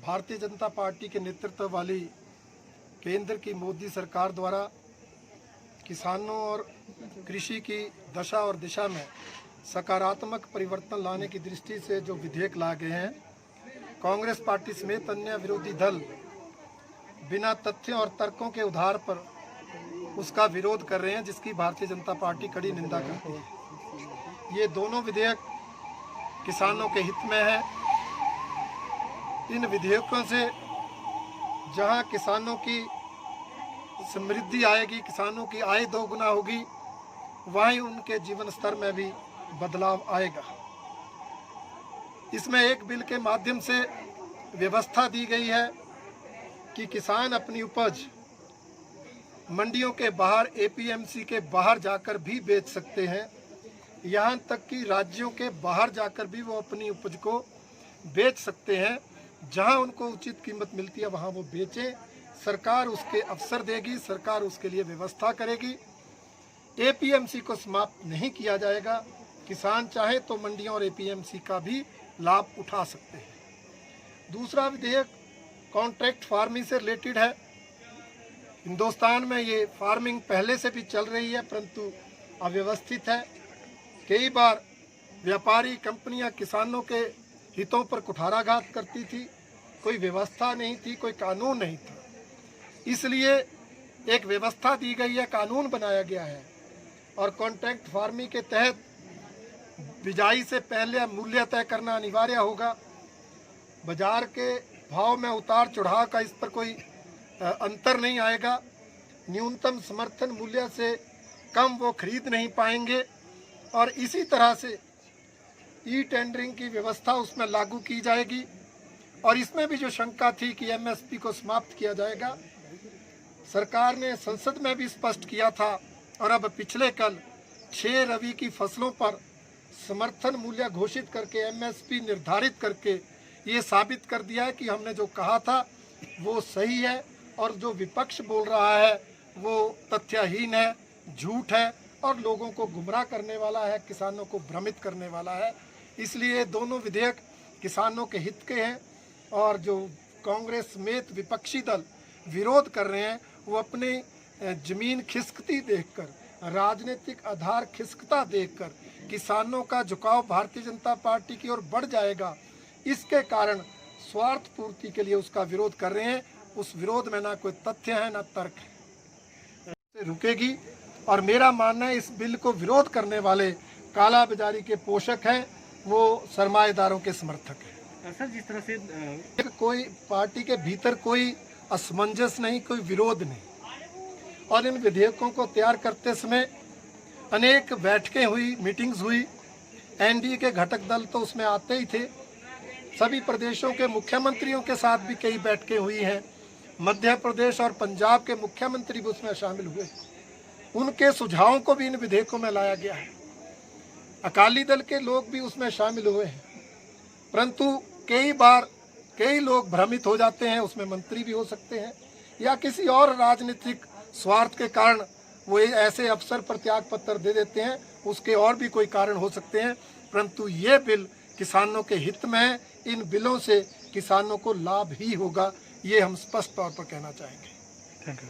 Bharatiya Janata party के नेतृत्व वाली केंद्र की मोदी सरकार द्वारा किसानों और कृषि की दशा और दिशा में सकारात्मक परिवर्तन लाने की दृष्टि से जो विधेयक ला गए हैं, कांग्रेस पार्टी समेत अन्य विरोधी दल बिना तथ्यों और तर्कों के आधार पर उसका विरोध कर रहे हैं, जिसकी भारतीय जनता पार्टी कड़ी निंदा करती है। ये दोनों विधेयक किसानों के हित में है। इन विधेयकों से जहां किसानों की समृद्धि आएगी, किसानों की आय दोगुना होगी, वहीं उनके जीवन स्तर में भी बदलाव आएगा। इसमें एक बिल के माध्यम से व्यवस्था दी गई है कि किसान अपनी उपज मंडियों के बाहर, एपीएमसी के बाहर जाकर भी बेच सकते हैं। यहाँ तक कि राज्यों के बाहर जाकर भी वो अपनी उपज को बेच सकते हैं। जहाँ उनको उचित कीमत मिलती है वहाँ वो बेचें। सरकार उसके अवसर देगी, सरकार उसके लिए व्यवस्था करेगी। एपीएमसी को समाप्त नहीं किया जाएगा। किसान चाहे तो मंडियों और एपीएमसी का भी लाभ उठा सकते हैं। दूसरा विधेयक कॉन्ट्रैक्ट फार्मिंग से रिलेटेड है। हिंदुस्तान में ये फार्मिंग पहले से भी चल रही है, परंतु अव्यवस्थित है। कई बार व्यापारी कंपनियां किसानों के हितों पर कुठाराघात करती थी। कोई व्यवस्था नहीं थी, कोई कानून नहीं था। इसलिए एक व्यवस्था दी गई है, कानून बनाया गया है और कॉन्ट्रैक्ट फार्मिंग के तहत बिजाई से पहले मूल्य तय करना अनिवार्य होगा। बाजार के भाव में उतार चढ़ाव का इस पर कोई अंतर नहीं आएगा। न्यूनतम समर्थन मूल्य से कम वो खरीद नहीं पाएंगे और इसी तरह से ई टेंडरिंग की व्यवस्था उसमें लागू की जाएगी। और इसमें भी जो शंका थी कि एमएसपी को समाप्त किया जाएगा, सरकार ने संसद में भी स्पष्ट किया था और अब पिछले कल 6 रबी की फसलों पर समर्थन मूल्य घोषित करके एमएसपी निर्धारित करके ये साबित कर दिया है कि हमने जो कहा था वो सही है और जो विपक्ष बोल रहा है वो तथ्यहीन है, झूठ है और लोगों को गुमराह करने वाला है, किसानों को भ्रमित करने वाला है। इसलिए दोनों विधेयक किसानों के हित के हैं और जो कांग्रेस समेत विपक्षी दल विरोध कर रहे हैं वो अपनी जमीन खिसकती देखकर, राजनीतिक आधार खिसकता देखकर किसानों का झुकाव भारतीय जनता पार्टी की ओर बढ़ जाएगा। इसके कारण स्वार्थ पूर्ति के लिए उसका विरोध कर रहे हैं। उस विरोध में ना कोई तथ्य है ना तर्क है। रुकेगी और मेरा मानना है इस बिल को विरोध करने वाले काला बाजारी के पोषक हैं, वो सरमाएदारों के समर्थक हैं। सर, जिस तरह से कोई पार्टी के भीतर कोई असमंजस नहीं, कोई विरोध नहीं। और इन विधेयकों को तैयार करते समय अनेक बैठकें हुई, मीटिंग्स हुई। एनडीए के घटक दल तो उसमें आते ही थे। सभी प्रदेशों के मुख्यमंत्रियों के साथ भी कई बैठकें हुई हैं। मध्य प्रदेश और पंजाब के मुख्यमंत्री भी उसमें शामिल हुए। उनके सुझावों को भी इन विधेयकों में लाया गया है। अकाली दल के लोग भी उसमें शामिल हुए हैं, परंतु कई बार कई लोग भ्रमित हो जाते हैं। उसमें मंत्री भी हो सकते हैं या किसी और राजनीतिक स्वार्थ के कारण वो ऐसे अफसर पर त्याग पत्र दे देते हैं। उसके और भी कोई कारण हो सकते हैं, परंतु ये बिल किसानों के हित में है। इन बिलों से किसानों को लाभ ही होगा, ये हम स्पष्ट तौर पर कहना चाहेंगे। Thank you.